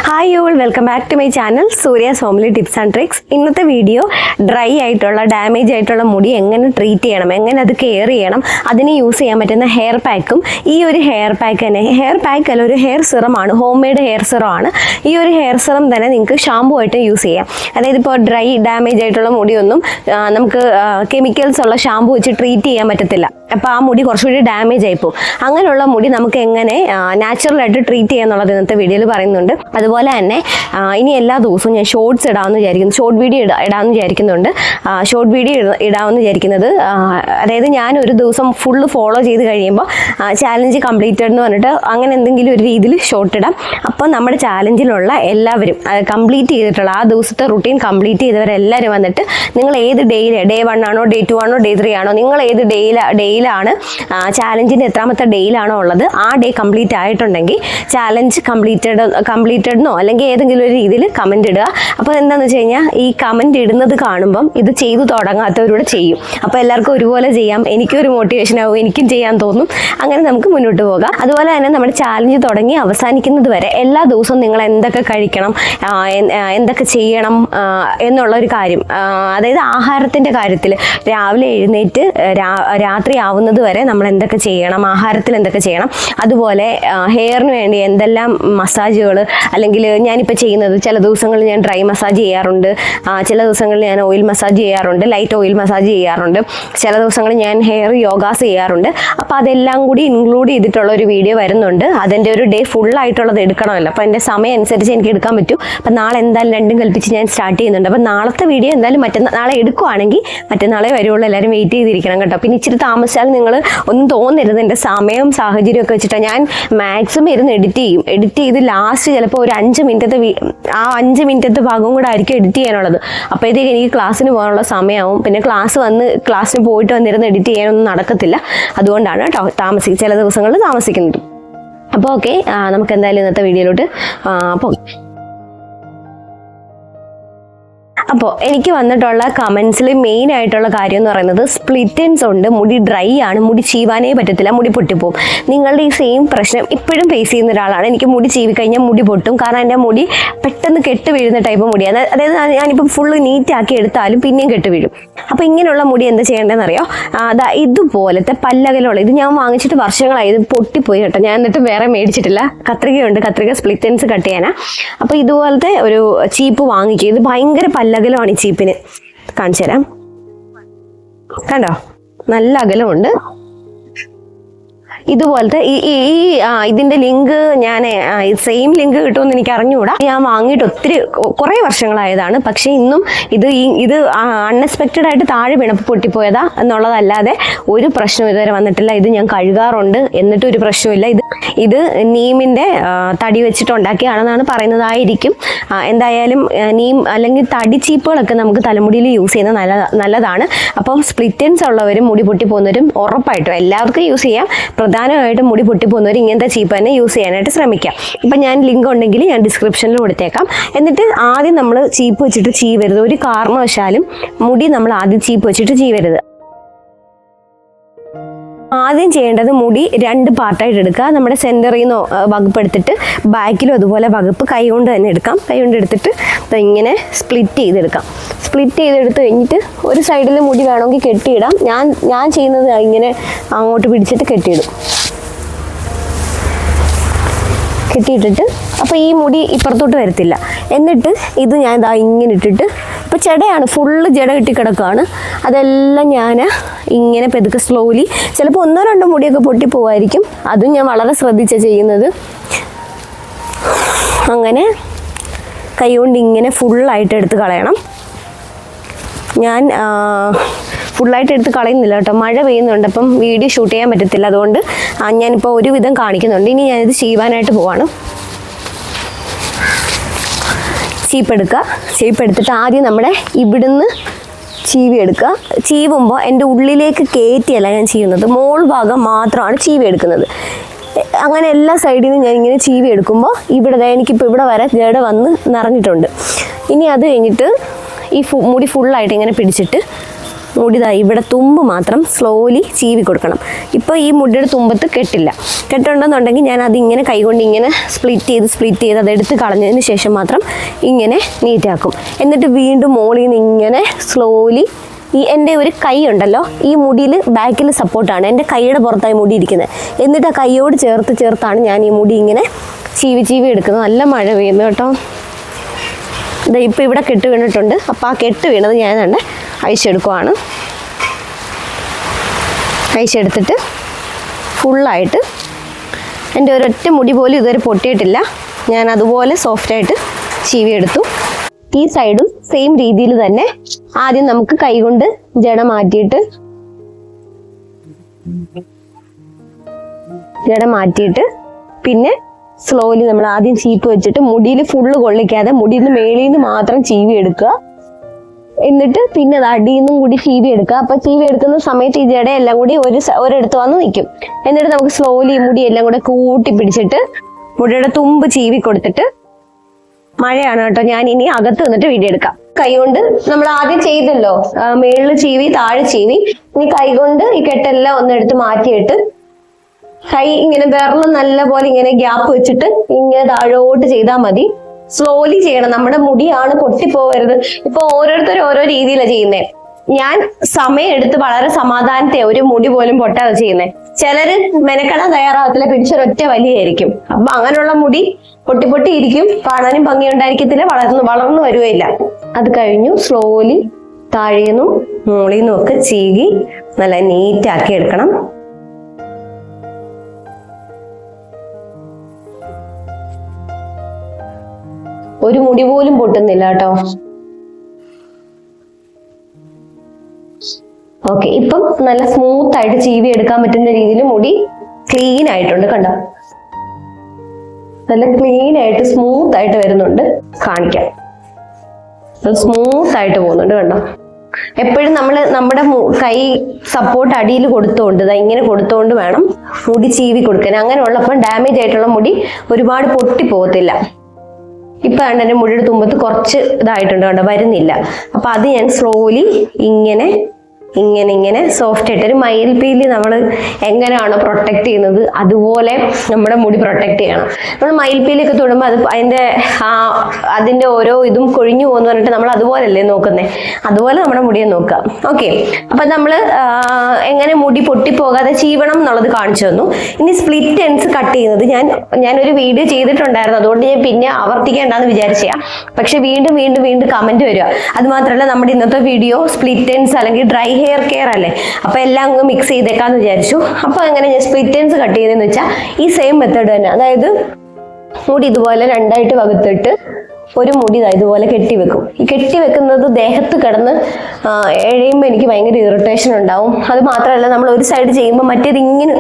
Hi y'all, welcome back to my channel Surya's homely tips and tricks. ഇന്നത്തെ video dry ആയിട്ടുള്ള damage ആയിട്ടുള്ള മുടി എങ്ങനെ ട്രീറ്റ് ചെയ്യണം, എങ്ങനെ അത് കെയർ ചെയ്യണം, അതിന് യൂസ് ചെയ്യാൻ പറ്റുന്ന ഹെയർ പാക്കും. ഈ ഒരു ഹെയർ പാക്ക് തന്നെ, ഹെയർ പാക്ക് അല്ല, ഒരു ഹെയർ സിറമാണ്, ഹോം മെയ്ഡ് ഹെയർ സിറമാണ്. ഈ ഒരു ഹെയർ സിറം തന്നെ നിങ്ങൾക്ക് ഷാമ്പു ആയിട്ട് യൂസ് ചെയ്യാം. അതായത് ഇപ്പോൾ ഡ്രൈ ഡാമേജ് ആയിട്ടുള്ള മുടിയൊന്നും നമുക്ക് കെമിക്കൽസ് ഉള്ള ഷാമ്പു വെച്ച് ട്രീറ്റ് ചെയ്യാൻ പറ്റത്തില്ല. അപ്പോൾ ആ മുടി കുറച്ചുകൂടി ഡാമേജ് ആയിപ്പോവും. അങ്ങനെയുള്ള മുടി നമുക്ക് എങ്ങനെ നാച്ചുറലായിട്ട് ട്രീറ്റ് ചെയ്യുക എന്നുള്ളത് ഇന്നത്തെ വീഡിയോയിൽ പറയുന്നുണ്ട്. അതുപോലെ തന്നെ ഇനി എല്ലാ ദിവസവും ഞാൻ ഷോർട്സ് ഇടാമെന്ന് വിചാരിക്കുന്നു, ഷോർട്ട് വീഡിയോ ഇടാമെന്ന് വിചാരിക്കുന്നുണ്ട്. ഷോർട്ട് വീഡിയോ ഇടാമെന്ന് വിചാരിക്കുന്നത്, അതായത് ഞാൻ ഒരു ദിവസം ഫുള്ള് ഫോളോ ചെയ്ത് കഴിയുമ്പോൾ ചാലഞ്ച് കംപ്ലീറ്റഡ് എന്ന് പറഞ്ഞിട്ട് അങ്ങനെ എന്തെങ്കിലും ഒരു രീതിയിൽ ഷോർട്ട് ഇടാം. അപ്പോൾ നമ്മുടെ ചാലഞ്ചിലുള്ള എല്ലാവരും കംപ്ലീറ്റ് ചെയ്തിട്ടുള്ള ആ ദിവസത്തെ റുട്ടീൻ കംപ്ലീറ്റ് ചെയ്തവരെല്ലാവരും വന്നിട്ട് നിങ്ങൾ ഏത് ഡേ 1 ആണോ, ഡേ 2 ആണോ, ഡേ 3 ആണോ, നിങ്ങൾ ഏത് ഡേയിലാണ് ചാലഞ്ചിൻ്റെ എത്രാമത്തെ ഡേയിലാണോ ഉള്ളത്, ആ ഡേ കംപ്ലീറ്റ് ആയിട്ടുണ്ടെങ്കിൽ ചാലഞ്ച് കംപ്ലീറ്റഡെന്നോ അല്ലെങ്കിൽ ഏതെങ്കിലും ഒരു രീതിയിൽ കമൻറ്റ് ഇടുക. അപ്പോൾ എന്താണെന്ന് വെച്ച് കഴിഞ്ഞാൽ ഈ കമൻറ്റ് ഇടുന്നത് കാണുമ്പം ഇത് ചെയ്തു തുടങ്ങാത്തവരോട് ചെയ്യും. അപ്പോൾ എല്ലാവർക്കും ഒരുപോലെ ചെയ്യാം, എനിക്കൊരു മോട്ടിവേഷൻ ആവും, എനിക്കും ചെയ്യാൻ തോന്നും. അങ്ങനെ നമുക്ക് മുന്നോട്ട് പോകാം. അതുപോലെ തന്നെ നമ്മുടെ ചാലഞ്ച് തുടങ്ങി അവസാനിക്കുന്നത് വരെ എല്ലാ ദിവസവും നിങ്ങൾ എന്തൊക്കെ കഴിക്കണം, എന്തൊക്കെ ചെയ്യണം എന്നുള്ള ഒരു കാര്യം, അതായത് ആഹാരത്തിൻ്റെ കാര്യത്തിൽ രാവിലെ എഴുന്നേറ്റ് രാത്രി ആവുന്നത് വരെ നമ്മൾ എന്തൊക്കെ ചെയ്യണം, ആഹാരത്തിൽ എന്തൊക്കെ ചെയ്യണം, അതുപോലെ ഹെയറിന് വേണ്ടി എന്തെല്ലാം മസാജുകൾ, അല്ലെങ്കിൽ ഞാനിപ്പോൾ ചെയ്യുന്നത് ചില ദിവസങ്ങളിൽ ഞാൻ ഡ്രൈ മസാജ് ചെയ്യാറുണ്ട്, ചില ദിവസങ്ങളിൽ ഞാൻ ഓയിൽ മസാജ് ചെയ്യാറുണ്ട്, ലൈറ്റ് ഓയിൽ മസാജ് ചെയ്യാറുണ്ട്, ചില ദിവസങ്ങളിൽ ഞാൻ ഹെയർ യോഗാസ് ചെയ്യാറുണ്ട്. അപ്പോൾ അതെല്ലാം കൂടി ഇൻക്ലൂഡ് ചെയ്തിട്ടുള്ള ഒരു വീഡിയോ വരുന്നുണ്ട്. അതിൻ്റെ ഒരു ഡേ ഫുള്ളായിട്ടുള്ളത് എടുക്കണമല്ലോ, അപ്പോൾ എൻ്റെ സമയം അനുസരിച്ച് എനിക്ക് എടുക്കാൻ പറ്റും. അപ്പോൾ നാളെ എന്തായാലും രണ്ടും കൽപ്പിച്ച് ഞാൻ സ്റ്റാർട്ട് ചെയ്യുന്നുണ്ട്. അപ്പോൾ നാളത്തെ വീഡിയോ എന്തായാലും നാളെ എടുക്കുവാണെങ്കിൽ മറ്റന്നാളെ വരുള്ളൂ. എല്ലാവരും വെയിറ്റ് ചെയ്തിരിക്കണം കേട്ടോ. പിന്നെ ഇച്ചിരി താമസിച്ചാൽ നിങ്ങൾ ഒന്നും തോന്നരുത്, എൻ്റെ സമയവും സാഹചര്യമൊക്കെ വെച്ചിട്ടാണ് ഞാൻ മാക്സിമം ഇരുന്ന് എഡിറ്റ് ചെയ്ത് ലാസ്റ്റ് ചിലപ്പോൾ ഒരു 5 മിനിറ്റത്തെ ഭാഗവും കൂടെ ആയിരിക്കും എഡിറ്റ് ചെയ്യാനുള്ളത്. അപ്പോഴത്തേക്ക് എനിക്ക് ക്ലാസ്സിന് പോകാനുള്ള സമയമാവും. പിന്നെ ക്ലാസ്സിന് പോയിട്ട് വന്നിരുന്ന് എഡിറ്റ് ചെയ്യാനൊന്നും നടക്കത്തില്ല. അതുകൊണ്ടാണ് കേട്ടോ ചില ദിവസങ്ങളിൽ താമസിക്കുന്നത്. അപ്പോൾ ഓക്കെ, നമുക്ക് എന്തായാലും ഇന്നത്തെ വീഡിയോയിലോട്ട് പോകാം. അപ്പോൾ എനിക്ക് വന്നിട്ടുള്ള കമൻസിൽ മെയിൻ ആയിട്ടുള്ള കാര്യം എന്ന് പറയുന്നത് സ്പ്ലിറ്റ് എൻഡ്സ് ഉണ്ട്, മുടി ഡ്രൈ ആണ്, മുടി ചീവാനേ പറ്റത്തില്ല, മുടി പൊട്ടിപ്പോവും. നിങ്ങളുടെ ഈ സെയിം പ്രശ്നം ഇപ്പോഴും ഫേസ് ചെയ്യുന്ന ഒരാളാണ്. എനിക്ക് മുടി ചീവി കഴിഞ്ഞാൽ മുടി പൊട്ടും, കാരണം എൻ്റെ മുടി പെട്ടെന്ന് കെട്ട് വീഴുന്ന ടൈപ്പ് മുടിയാണ്. അതായത് ഞാനിപ്പം ഫുള്ള് നീറ്റാക്കി എടുത്താലും പിന്നെയും കെട്ട് വീഴും. അപ്പോൾ ഇങ്ങനെയുള്ള മുടി എന്താ ചെയ്യേണ്ടതെന്ന് അറിയോ? ഇതുപോലത്തെ പല്ലകലുള്ള, ഇത് ഞാൻ വാങ്ങിച്ചിട്ട് വർഷങ്ങളായി, ഇത് പൊട്ടിപ്പോയി കേട്ടോ. ഞാൻ എന്നിട്ട് വേറെ മേടിച്ചിട്ടില്ല. കത്രിക സ്പ്ലിറ്റ് എൻഡ്സ് കട്ട് ചെയ്യാനാ. അപ്പോൾ ഇതുപോലത്തെ ഒരു ചീപ്പ് വാങ്ങിക്കുക. ഇത് ഭയങ്കര അകലമാണ് ഈ ചീപ്പിന്. കാണിച്ചു തരാം, കണ്ടോ, നല്ല അകലമുണ്ട്. ഇതുപോലത്തെ ഇതിന്റെ ലിങ്ക് ഞാൻ സെയിം ലിങ്ക് കിട്ടുമെന്ന് എനിക്ക് അറിഞ്ഞുകൂടാ. ഞാൻ വാങ്ങിയിട്ട് കുറേ വർഷങ്ങളായതാണ്. പക്ഷേ ഇന്നും ഇത് അൺഎക്സ്പെക്റ്റഡ് ആയിട്ട് താഴെ വീണപ്പോൾ പൊട്ടിപ്പോയതാ എന്നുള്ളതല്ലാതെ ഒരു പ്രശ്നം ഇതുവരെ വന്നിട്ടില്ല. ഇത് ഞാൻ കഴുകാറുണ്ട്, എന്നിട്ടും ഒരു പ്രശ്നമില്ല. ഇത് നീമിൻ്റെ തടി വെച്ചിട്ടുണ്ടാക്കിയാണെന്നാണ് പറയുന്നതായിരിക്കും. എന്തായാലും നീം അല്ലെങ്കിൽ തടി ചീപ്പുകളൊക്കെ നമുക്ക് തലമുടിയിൽ യൂസ് ചെയ്യുന്നത് നല്ലതാണ്. അപ്പം സ്പ്ലിറ്റ് എൻഡ്സ് ഉള്ളവരും മുടി പൊട്ടിപ്പോകുന്നവരും ഉറപ്പായിട്ടും എല്ലാവർക്കും യൂസ് ചെയ്യാം. പ്രധാനമായിട്ടും മുടി പൊട്ടിപ്പോകുന്നവർ ഇങ്ങനത്തെ ചീപ്പ് തന്നെ യൂസ് ചെയ്യാനായിട്ട് ശ്രമിക്കാം. ഇപ്പം ഞാൻ ലിങ്ക് ഉണ്ടെങ്കിൽ ഞാൻ ഡിസ്ക്രിപ്ഷനിൽ കൊടുത്തേക്കാം. എന്നിട്ട് ആദ്യം നമ്മൾ ചീപ്പ് വെച്ചിട്ട് ചീവരുത്. ഒരു കാരണവശാലും മുടി നമ്മൾ ആദ്യം ചീപ്പ് വെച്ചിട്ട് ചീവരുത്. ആദ്യം ചെയ്യേണ്ടത് മുടി 2 പാർട്ടായിട്ട് എടുക്കുക. നമ്മുടെ സെൻറ്ററിൽ നിന്ന് വകുപ്പ് എടുത്തിട്ട് ബാക്കിലും അതുപോലെ വകുപ്പ് കൈകൊണ്ട് തന്നെ എടുക്കാം. കൈകൊണ്ട് എടുത്തിട്ട് ഇങ്ങനെ സ്പ്ലിറ്റ് ചെയ്തെടുക്കാം. സ്പ്ലിറ്റ് ചെയ്തെടുത്ത് കഴിഞ്ഞിട്ട് ഒരു സൈഡിൽ മുടി വേണമെങ്കിൽ കെട്ടിയിടാം. ഞാൻ ചെയ്യുന്നത് ഇങ്ങനെ അങ്ങോട്ട് പിടിച്ചിട്ട് കെട്ടിയിട്ടിട്ട് അപ്പോൾ ഈ മുടി ഇപ്പുറത്തോട്ട് വരത്തില്ല. എന്നിട്ട് ഇത് ഞാൻ ഇങ്ങനെ ഇട്ടിട്ട്, ഇപ്പോൾ ജടയാണ്, ഫുള്ള് ജട കിട്ടിക്കിടക്കുകയാണ്. അതെല്ലാം ഞാൻ ഇങ്ങനെ പെതുക്കെ സ്ലോലി, ചിലപ്പോൾ 1-2 മുടിയൊക്കെ പൊട്ടിപ്പോവായിരിക്കും. അതും ഞാൻ വളരെ ശ്രദ്ധിച്ചാണ് ചെയ്യുന്നത്. അങ്ങനെ കൈകൊണ്ട് ഇങ്ങനെ ഫുള്ളായിട്ട് എടുത്ത് കളയണം. ഞാൻ ഫുള്ളായിട്ട് എടുത്ത് കളയുന്നില്ല കേട്ടോ, മഴ പെയ്യുന്നുണ്ട്, അപ്പം വീഡിയോ ഷൂട്ട് ചെയ്യാൻ പറ്റത്തില്ല. അതുകൊണ്ട് ഞാനിപ്പോൾ ഒരുവിധം കാണിക്കുന്നുണ്ട്. ഇനി ഞാനിത് ചെയ്യുവാനായിട്ട് പോവാണ്. ചീപ്പ് എടുത്തിട്ട് ആദ്യം നമ്മുടെ ഇവിടുന്ന് ചീവി എടുക്കുക. ചീവുമ്പോൾ എൻ്റെ ഉള്ളിലേക്ക് കയറ്റിയല്ല ഞാൻ ചെയ്യുന്നത്, മോൾ ഭാഗം മാത്രമാണ് ചീവി എടുക്കുന്നത്. അങ്ങനെ എല്ലാ സൈഡിൽ നിന്നും ഞാൻ ഇങ്ങനെ ചീവി എടുക്കുമ്പോൾ എനിക്കിപ്പോൾ ഇവിടെ വരെ ജട വന്ന് നിറഞ്ഞിട്ടുണ്ട്. ഇനി അത് കഴിഞ്ഞിട്ട് ഈ മുടി ഫുള്ളായിട്ട് ഇങ്ങനെ പിടിച്ചിട്ട് മുടിതാ ഇവിടെ തുമ്പ് മാത്രം സ്ലോലി ചീവി കൊടുക്കണം. ഇപ്പോൾ ഈ മുടിയുടെ തുമ്പത്ത് കെട്ടില്ല. കെട്ടുണ്ടെന്നുണ്ടെങ്കിൽ ഞാൻ അതിങ്ങനെ കൈകൊണ്ട് ഇങ്ങനെ സ്പ്ലിറ്റ് ചെയ്ത് അതെടുത്ത് കളഞ്ഞതിന് ശേഷം മാത്രം ഇങ്ങനെ നീറ്റാക്കും. എന്നിട്ട് വീണ്ടും മുകളിൽ നിന്ന് ഇങ്ങനെ സ്ലോലി എൻ്റെ ഒരു കൈ ഉണ്ടല്ലോ, ഈ മുടിയിൽ ബാക്കിൽ സപ്പോർട്ടാണ്, എൻ്റെ കൈയുടെ പുറത്തായി മുടി ഇരിക്കുന്നത്. എന്നിട്ട് ആ കൈയോട് ചേർത്താണ് ഞാൻ ഈ മുടി ഇങ്ങനെ ചീവി എടുക്കുന്നത്. നല്ല മഴ പെയ്യുന്നു കേട്ടോ. ഇത് ഇപ്പോൾ ഇവിടെ കെട്ട് വീണിട്ടുണ്ട്. അപ്പോൾ ആ കെട്ട് വീണത് ഞാൻ തന്നെ അഴിച്ചെടുക്കുവാണ്. അഴിച്ചെടുത്തിട്ട് ഫുള്ളായിട്ട് എൻ്റെ ഒരൊറ്റ മുടി പോലും ഇതുവരെ പൊട്ടിയിട്ടില്ല. ഞാൻ അതുപോലെ സോഫ്റ്റായിട്ട് ചീവിയെടുത്തു. ഈ സൈഡും സെയിം രീതിയിൽ തന്നെ ആദ്യം നമുക്ക് കൈകൊണ്ട് ജട മാറ്റിയിട്ട് പിന്നെ സ്ലോലി നമ്മൾ ആദ്യം ചീപ്പ് വെച്ചിട്ട് മുടിയിൽ ഫുള്ള് കൊള്ളിക്കാതെ മുടിയിൽ നിന്ന് മേളിൽ നിന്ന് മാത്രം ചീവി എടുക്കുക. എന്നിട്ട് പിന്നെ അത് അടിയിൽ നിന്നും കൂടി ചീവി എടുക്കുക. അപ്പൊ ചീവി എടുക്കുന്ന സമയത്ത് ഈ ജട എല്ലാം കൂടി ഒരിടത്ത് വന്ന് നിൽക്കും. എന്നിട്ട് നമുക്ക് സ്ലോലി മുടി എല്ലാം കൂടെ കൂട്ടി പിടിച്ചിട്ട് മുടിയുടെ തുമ്പ് ചീവി കൊടുത്തിട്ട്, മഴയാണ് കേട്ടോ, ഞാൻ ഇനി അകത്ത് നിന്നിട്ട് വീഡിയോ എടുക്കാം. കൈകൊണ്ട് നമ്മൾ ആദ്യം ചെയ്തല്ലോ, മേളിൽ ചീവി താഴെ ചീവി. ഇനി കൈകൊണ്ട് ഈ കെട്ടെല്ലാം ഒന്നെടുത്ത് മാറ്റിയിട്ട് കൈ ഇങ്ങനെ വിരലും നല്ല പോലെ ഇങ്ങനെ ഗ്യാപ്പ് വെച്ചിട്ട് ഇങ്ങനെ താഴോട്ട് ചെയ്താൽ മതി. സ്ലോലി ചെയ്യണം, നമ്മുടെ മുടിയാണ് പൊട്ടിപ്പോവരുത്. ഇപ്പൊ ഓരോരുത്തരും ഓരോ രീതിയിലാണ് ചെയ്യുന്നത്. ഞാൻ സമയം എടുത്ത് വളരെ സമാധാനത്തെ ഒരു മുടി പോലും പൊട്ടാതെ ചെയ്യുന്നത്. ചിലര് മെനക്കെടാൻ തയ്യാറാവത്തില്ല, പിടിച്ചൊരൊറ്റ വലിയായിരിക്കും. അപ്പൊ അങ്ങനെയുള്ള മുടി പൊട്ടി ഇരിക്കും, കാണാനും ഭംഗി ഉണ്ടായിരിക്കത്തില്ല, വളർന്നു വരുകയില്ല. അത് കഴിഞ്ഞു സ്ലോലി താഴേന്നും മുകളിൽ ഒക്കെ ചീകി നല്ല നീറ്റാക്കി എടുക്കണം. ഒരു മുടി പോലും പൊട്ടുന്നില്ല കേട്ടോ. ഓക്കെ, ഇപ്പം നല്ല സ്മൂത്ത് ആയിട്ട് ചീവി എടുക്കാൻ പറ്റുന്ന രീതിയിൽ മുടി ക്ലീൻ ആയിട്ടുണ്ട്. കണ്ടോ, നല്ല ക്ലീൻ ആയിട്ട് സ്മൂത്ത് ആയിട്ട് വരുന്നുണ്ട്. കാണിക്കാം, സ്മൂത്ത് ആയിട്ട് പോകുന്നുണ്ട്. കണ്ടോ, എപ്പോഴും നമ്മുടെ കൈ സപ്പോർട്ട് അടിയിൽ കൊടുത്തോണ്ട് ഇങ്ങനെ കൊടുത്തോണ്ട് വേണം മുടി ചീവി കൊടുക്കാൻ. അങ്ങനെ ഉള്ളപ്പോൾ ഡാമേജ് ആയിട്ടുള്ള മുടി ഒരുപാട് പൊട്ടി പോകത്തില്ല. ഇപ്പൊ എൻ്റെ മുടിയുടെ തുമ്പത്ത് കുറച്ച് ഇതായിട്ടുണ്ട് കണ്ടോ, വരുന്നില്ല. അപ്പൊ അത് ഞാൻ സ്ലോലി ഇങ്ങനെ സോഫ്റ്റ് ആയിട്ട് ഒരു മയിൽപ്പീലി നമ്മൾ എങ്ങനെയാണോ പ്രൊട്ടക്ട് ചെയ്യുന്നത് അതുപോലെ നമ്മുടെ മുടി പ്രൊട്ടക്ട് ചെയ്യണം. നമ്മൾ മയിൽപ്പീലിയൊക്കെ തൊടുമ്പോൾ അത് അതിന്റെ ഓരോ ഇതും കൊഴിഞ്ഞു പോകുന്നു പറഞ്ഞിട്ട് നമ്മൾ അതുപോലല്ലേ നോക്കുന്നത്, അതുപോലെ നമ്മുടെ മുടിയെ നോക്കുക. ഓക്കെ, അപ്പൊ നമ്മൾ എങ്ങനെ മുടി പൊട്ടിപ്പോകാതെ ചീവണം എന്നുള്ളത് കാണിച്ചു തന്നു. ഇനി സ്പ്ലിറ്റ് എൻഡ്സ് കട്ട് ചെയ്യുന്നത് ഞാനൊരു വീഡിയോ ചെയ്തിട്ടുണ്ടായിരുന്നു, അതുകൊണ്ട് ഞാൻ പിന്നെ ആവർത്തിക്കേണ്ടെന്ന് വിചാരിച്ചാ. പക്ഷെ വീണ്ടും കമന്റ് വരിക. അത് മാത്രമല്ല, നമ്മുടെ ഇന്നത്തെ വീഡിയോ സ്പ്ലിറ്റ് എൻഡ്സ് അല്ലെങ്കിൽ ഡ്രൈ ഹെയർ കെയർ അല്ലേ, അപ്പൊ എല്ലാം അങ്ങ് മിക്സ് ചെയ്തേക്കാന്ന് വിചാരിച്ചു. അപ്പൊ അങ്ങനെ ഞാൻ സ്പ്ലിറ്റ് എൻഡ്സ് കട്ട് ചെയ്തെന്ന് വെച്ചാൽ ഈ സെയിം മെത്തേഡ് തന്നെ. അതായത് മുടി ഇതുപോലെ രണ്ടായിട്ട് വകുത്തിട്ട് ഒരു മുടി ഇതുപോലെ കെട്ടിവെക്കും. ഈ കെട്ടിവെക്കുന്നത് ദേഹത്ത് കിടന്ന് എഴയുമ്പോൾ എനിക്ക് ഭയങ്കര ഇറിറ്റേഷൻ ഉണ്ടാവും. അത് മാത്രമല്ല, നമ്മൾ ഒരു സൈഡ് ചെയ്യുമ്പോൾ മറ്റേത് ഇങ്ങനെ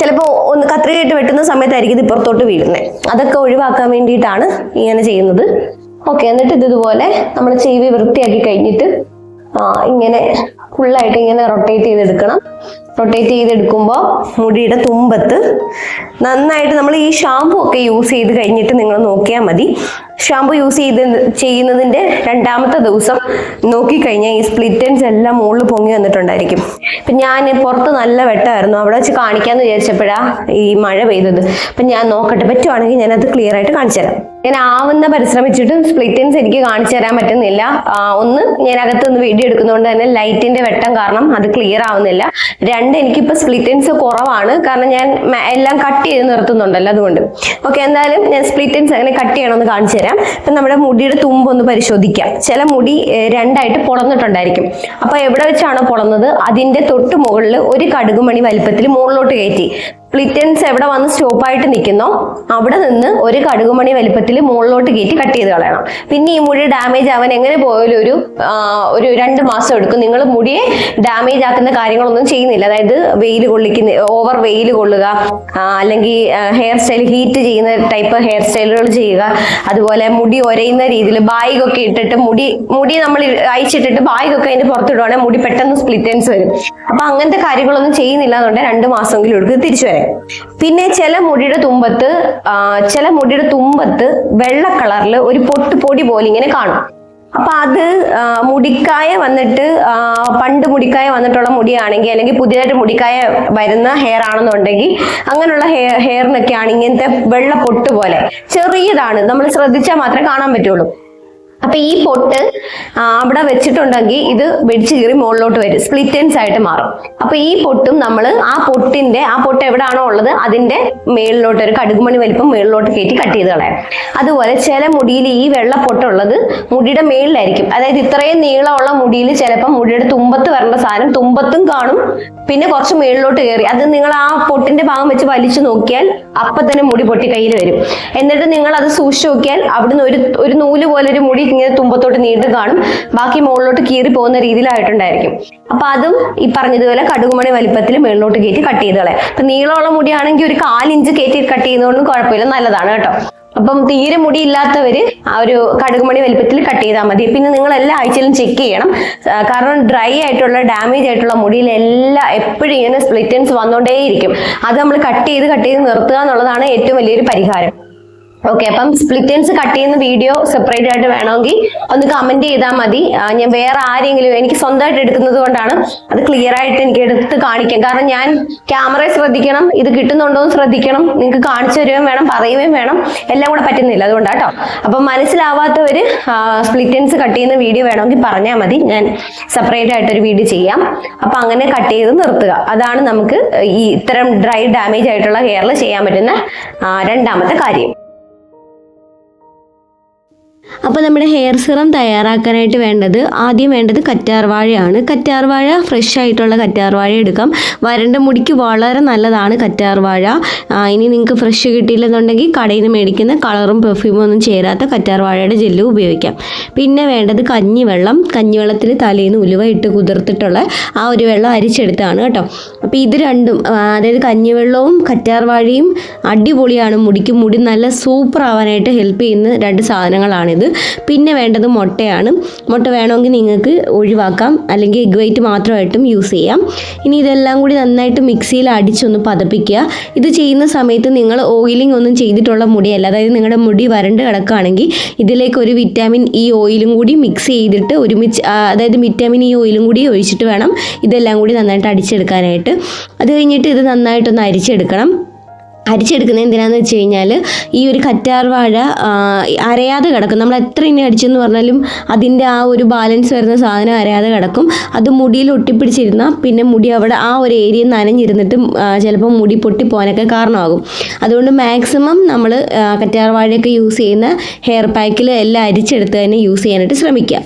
ചിലപ്പോൾ ഒന്ന് കത്രികയിട്ട് വെട്ടുന്ന സമയത്തായിരിക്കും ഇത് ഇപ്പുറത്തോട്ട് വീഴുന്നത്. അതൊക്കെ ഒഴിവാക്കാൻ വേണ്ടിയിട്ടാണ് ഇങ്ങനെ ചെയ്യുന്നത്. ഓക്കെ, എന്നിട്ട് ഇതുപോലെ നമ്മൾ ചീവി വൃത്തിയാക്കി കഴിഞ്ഞിട്ട് ഇങ്ങനെ ഫുള്ളായിട്ട് ഇങ്ങനെ റൊട്ടേറ്റ് ചെയ്തെടുക്കണം. റൊട്ടേറ്റ് ചെയ്തെടുക്കുമ്പോൾ മുടിയുടെ തുമ്പത്ത് നന്നായിട്ട് നമ്മൾ ഈ ഷാമ്പു ഒക്കെ യൂസ് ചെയ്ത് കഴിഞ്ഞിട്ട് നിങ്ങൾ നോക്കിയാൽ മതി. ഷാമ്പു യൂസ് ചെയ്യുന്നതിൻ്റെ രണ്ടാമത്തെ ദിവസം നോക്കിക്കഴിഞ്ഞാൽ ഈ സ്പ്ലിറ്റ് എൻഡ്സ് എല്ലാം മുകളിൽ പൊങ്ങി വന്നിട്ടുണ്ടായിരിക്കും. ഇപ്പം ഞാൻ പുറത്ത് നല്ല വെട്ടമായിരുന്നു, അവിടെ വെച്ച് കാണിക്കാമെന്ന് വിചാരിച്ചപ്പോഴാണ് ഈ മഴ പെയ്തത്. അപ്പം ഞാൻ നോക്കട്ടെ, പറ്റുവാണെങ്കിൽ ഞാനത് ക്ലിയർ ആയിട്ട് കാണിച്ചു തരാം. ഞാൻ ആവുന്ന പരിശ്രമിച്ചിട്ടും സ്പ്ലിറ്റ് എൻഡ്സ് എനിക്ക് കാണിച്ചു തരാൻ പറ്റുന്നില്ല. ഒന്ന്, ഞാൻ അകത്തുനിന്ന് വീഡിയോ എടുക്കുന്നതുകൊണ്ട് തന്നെ ലൈറ്റിന്റെ വെട്ടം കാരണം അത് ക്ലിയർ ആവുന്നില്ല. രണ്ട്, എനിക്കിപ്പോൾ സ്പ്ലിറ്റ് എൻഡ്സ് കുറവാണ്, കാരണം ഞാൻ എല്ലാം കട്ട് ചെയ്ത് നിർത്തുന്നുണ്ടല്ലോ, അതുകൊണ്ട്. ഓക്കെ, എന്തായാലും ഞാൻ സ്പ്ലിറ്റ് എൻഡ്സ് എങ്ങനെ കട്ട് ചെയ്യണമെന്ന് കാണിച്ചു തരാം. ഇപ്പം നമ്മുടെ മുടിയുടെ തുമ്പൊന്ന് പരിശോധിക്കാം. ചില മുടി രണ്ടായിട്ട് പൊളന്നിട്ടുണ്ടായിരിക്കും. അപ്പൊ എവിടെ വെച്ചാണോ പൊളന്നത് അതിന്റെ തൊട്ട് മുകളിൽ ഒരു കടുകുമണി വലിപ്പത്തിൽ മുകളിലോട്ട് കയറ്റി സ്പ്ലിറ്റ് എൻഡ്സ് എവിടെ വന്ന് സ്റ്റോപ്പായിട്ട് നിൽക്കുന്നോ അവിടെ നിന്ന് ഒരു കടുകുമണി വലിപ്പത്തിൽ മുകളിലോട്ട് കയറ്റി കട്ട് ചെയ്ത് കളയണം. പിന്നെ ഈ മുടി ഡാമേജ് ആവാൻ എങ്ങനെ പോയാലും ഒരു 2 മാസം എടുക്കും. നിങ്ങൾ മുടിയെ ഡാമേജ് ആക്കുന്ന കാര്യങ്ങളൊന്നും ചെയ്യുന്നില്ല. അതായത് ഓവർ വെയിൽ കൊള്ളുക, അല്ലെങ്കിൽ ഹെയർ സ്റ്റൈൽ ഹീറ്റ് ചെയ്യുന്ന ടൈപ്പ് ഹെയർ സ്റ്റൈലുകൾ ചെയ്യുക, അതുപോലെ മുടി ഒരയുന്ന രീതിയിൽ ബാഗൊക്കെ ഇട്ടിട്ട് മുടി നമ്മൾ അയച്ചിട്ടിട്ട് ബാഗൊക്കെ അതിന്റെ പുറത്തിടുവാണെങ്കിൽ മുടി പെട്ടെന്ന് സ്പ്ലിറ്റ് എൻഡ്സ് വരും. അപ്പൊ അങ്ങനത്തെ കാര്യങ്ങളൊന്നും ചെയ്യുന്നില്ല എന്നുണ്ടെങ്കിൽ 2 മാസമെങ്കിലും എടുക്കും തിരിച്ചു വരാൻ. പിന്നെ ചില മുടിയുടെ തുമ്പത്ത് വെള്ള കളറിൽ ഒരു പൊടി പോലെ ഇങ്ങനെ കാണും. അപ്പൊ അത് മുടിക്കായ വന്നിട്ട് പണ്ട് മുടിക്കായ വന്നിട്ടുള്ള മുടിയാണെങ്കിൽ അല്ലെങ്കിൽ പുതിയതായിട്ട് മുടിക്കായ വരുന്ന ഹെയർ ആണെന്നുണ്ടെങ്കിൽ അങ്ങനെയുള്ള ഹെയറിനൊക്കെയാണ് ഇങ്ങനത്തെ വെള്ള പൊട്ട് പോലെ ചെറിയതാണ്, നമ്മൾ ശ്രദ്ധിച്ചാൽ മാത്രമേ കാണാൻ പറ്റുള്ളൂ. അപ്പൊ ഈ പൊട്ട് അവിടെ വെച്ചിട്ടുണ്ടെങ്കിൽ ഇത് വെടിച്ചു കീറി മുകളിലോട്ട് വരും, സ്പ്ലിറ്റ് എൻഡ്സ് ആയിട്ട് മാറും. അപ്പൊ ഈ പൊട്ടും നമ്മൾ ആ പൊട്ട് എവിടെയാണോ ഉള്ളത് അതിന്റെ മേളിലോട്ട് ഒരു കടുകുമണി വലിപ്പം മേളിലോട്ട് കയറ്റി കട്ട് ചെയ്ത് കളയാം. അതുപോലെ ചില മുടിയിൽ ഈ വെള്ള പൊട്ടുള്ളത് മുടിയുടെ മേളിലായിരിക്കും, അതായത് ഇത്രയും നീളമുള്ള മുടിയിൽ ചിലപ്പോൾ മുടിയുടെ തുമ്പത്ത് വരേണ്ട സാധനം തുമ്പത്തും കാണും, പിന്നെ കുറച്ച് മേളിലോട്ട് കയറി. അത് നിങ്ങൾ ആ പൊട്ടിന്റെ ഭാഗം വെച്ച് വലിച്ചു നോക്കിയാൽ അപ്പൊ തന്നെ മുടി പൊട്ടി കയ്യിൽ വരും. എന്നിട്ട് നിങ്ങൾ അത് സൂക്ഷിച്ചു നോക്കിയാൽ അവിടുന്ന് ഒരു നൂല് പോലെ ഒരു മുടി ഇങ്ങനെ തുമ്പത്തോട്ട് നീണ്ടു കാണും, ബാക്കി മുകളിലോട്ട് കീറി പോകുന്ന രീതിയിലായിട്ടുണ്ടായിരിക്കും. അപ്പൊ അതും ഈ പറഞ്ഞതുപോലെ കടുകുമണി വലിപ്പത്തിൽ മേളിലോട്ട് കയറ്റി കട്ട് ചെയ്ത് കളയാം. അപ്പൊ നീളമുള്ള മുടിയാണെങ്കിൽ ഒരു 1/4 ഇഞ്ച് കയറ്റി കട്ട് ചെയ്യുന്നതുകൊണ്ടും കുഴപ്പമില്ല, നല്ലതാണ് കേട്ടോ. അപ്പം തീരെ മുടി ഇല്ലാത്തവര് ആ ഒരു കടുകുമണി വലിപ്പത്തിൽ കട്ട് ചെയ്താൽ മതി. പിന്നെ നിങ്ങൾ എല്ലാ ആഴ്ചയിലും ചെക്ക് ചെയ്യണം, കാരണം ഡ്രൈ ആയിട്ടുള്ള ഡാമേജ് ആയിട്ടുള്ള മുടിയിൽ എപ്പോഴും ഇങ്ങനെ സ്പ്ലിറ്റ് എൻഡ്സ് വന്നുകൊണ്ടേയിരിക്കും. അത് നമ്മൾ കട്ട് ചെയ്ത് നിർത്തുക എന്നുള്ളതാണ് ഏറ്റവും വലിയൊരു പരിഹാരം. ഓക്കെ, അപ്പം സ്പ്ലിറ്റ് എൻഡ്സ് കട്ട് ചെയ്യുന്ന വീഡിയോ സെപ്പറേറ്റ് ആയിട്ട് വേണമെങ്കിൽ ഒന്ന് കമന്റ് ചെയ്താൽ മതി. ഞാൻ വേറെ ആരെങ്കിലും, എനിക്ക് സ്വന്തമായിട്ട് എടുക്കുന്നത് കൊണ്ടാണ് അത് ക്ലിയർ ആയിട്ട് എനിക്ക് എടുത്ത് കാണിക്കാം. കാരണം ഞാൻ ക്യാമറയെ ശ്രദ്ധിക്കണം, ഇത് കിട്ടുന്നുണ്ടോ എന്ന് ശ്രദ്ധിക്കണം, നിങ്ങൾക്ക് കാണിച്ചു തരുകയും വേണം, പറയുകയും വേണം, എല്ലാം കൂടെ പറ്റുന്നില്ല, അതുകൊണ്ടാട്ടോ. അപ്പം മനസ്സിലാവാത്തവര് സ്പ്ലിറ്റ് എൻഡ്സ് കട്ട് ചെയ്യുന്ന വീഡിയോ വേണമെങ്കിൽ പറഞ്ഞാൽ മതി, ഞാൻ സെപ്പറേറ്റ് ആയിട്ടൊരു വീഡിയോ ചെയ്യാം. അപ്പൊ അങ്ങനെ കട്ട് ചെയ്ത് നിർത്തുക, അതാണ് നമുക്ക് ഈ ഇത്തരം ഡ്രൈ ഡാമേജ് ആയിട്ടുള്ള ഹെയറിൽ ചെയ്യാൻ പറ്റുന്ന രണ്ടാമത്തെ കാര്യം. അപ്പോൾ നമ്മുടെ ഹെയർ സിറം തയ്യാറാക്കാനായിട്ട് ആദ്യം വേണ്ടത് കറ്റാർവാഴയാണ്. കറ്റാർവാഴ ഫ്രഷ് ആയിട്ടുള്ള കറ്റാർവാഴ എടുക്കാം. വരണ്ട മുടിക്ക് വളരെ നല്ലതാണ് കറ്റാർവാഴ. ഇനി നിങ്ങൾക്ക് ഫ്രഷ് കിട്ടിയില്ലെന്നുണ്ടെങ്കിൽ കടയിൽ നിന്ന് മേടിക്കുന്ന കളറും പെർഫ്യൂമും ഒന്നും ചേരാത്ത കറ്റാർവാഴയുടെ ജെല്ലും ഉപയോഗിക്കാം. പിന്നെ വേണ്ടത് കഞ്ഞിവെള്ളത്തിൽ തലേന്ന് ഉലുവ ഇട്ട് കുതിർത്തിട്ടുള്ള ആ ഒരു വെള്ളം അരിച്ചെടുത്താണ് കേട്ടോ. അപ്പോൾ ഇത് രണ്ടും, അതായത് കഞ്ഞിവെള്ളവും കറ്റാർവാഴയും അടിപൊളിയാണ്, മുടി നല്ല സൂപ്പർ ആവാനായിട്ട് ഹെൽപ്പ് ചെയ്യുന്ന രണ്ട് സാധനങ്ങളാണിത്. പിന്നെ വേണ്ടത് മുട്ടയാണ്. മുട്ട വേണമെങ്കിൽ നിങ്ങൾക്ക് ഒഴിവാക്കാം, അല്ലെങ്കിൽ എഗ് വൈറ്റ് മാത്രമായിട്ടും യൂസ് ചെയ്യാം. ഇനി ഇതെല്ലാം കൂടി നന്നായിട്ട് മിക്സിയിൽ അടിച്ചൊന്ന് പതപ്പിക്കുക. ഇത് ചെയ്യുന്ന സമയത്ത് നിങ്ങൾ ഓയിലിംഗ് ഒന്നും ചെയ്തിട്ടുള്ള മുടിയല്ല, അതായത് നിങ്ങളുടെ മുടി വരണ്ട് കിടക്കുകയാണെങ്കിൽ ഇതിലേക്ക് ഒരു വിറ്റാമിൻ ഇ ഓയിലും കൂടി മിക്സ് ചെയ്തിട്ട് ഒരുമിച്ച്, അതായത് വിറ്റാമിൻ ഇ ഓയിലും കൂടി ഒഴിച്ചിട്ട് വേണം ഇതെല്ലാം കൂടി നന്നായിട്ട് അടിച്ചെടുക്കാനായിട്ട്. അത് കഴിഞ്ഞിട്ട് ഇത് നന്നായിട്ടൊന്ന് അരിച്ചെടുക്കുന്നത് എന്തിനാണെന്ന് വെച്ച് കഴിഞ്ഞാൽ ഈ ഒരു കറ്റാർവാഴ അരയാതെ കിടക്കും. നമ്മൾ എത്ര ഇനി അടിച്ചെന്ന് പറഞ്ഞാലും അതിൻ്റെ ആ ഒരു ബാലൻസ് വരുന്ന സാധനം അരയാതെ കിടക്കും. അത് മുടിയിൽ ഒട്ടിപ്പിടിച്ചിരുന്നാൽ പിന്നെ മുടി അവിടെ ആ ഒരു ഏരിയ നനഞ്ഞിരുന്നിട്ട് ചിലപ്പോൾ മുടി പൊട്ടിപ്പോകാനൊക്കെ കാരണമാകും. അതുകൊണ്ട് മാക്സിമം നമ്മൾ കറ്റാർവാഴയൊക്കെ യൂസ് ചെയ്യുന്ന ഹെയർ പാക്കിൽ എല്ലാം അരിച്ചെടുത്ത് തന്നെ യൂസ് ചെയ്യാനായിട്ട് ശ്രമിക്കുക.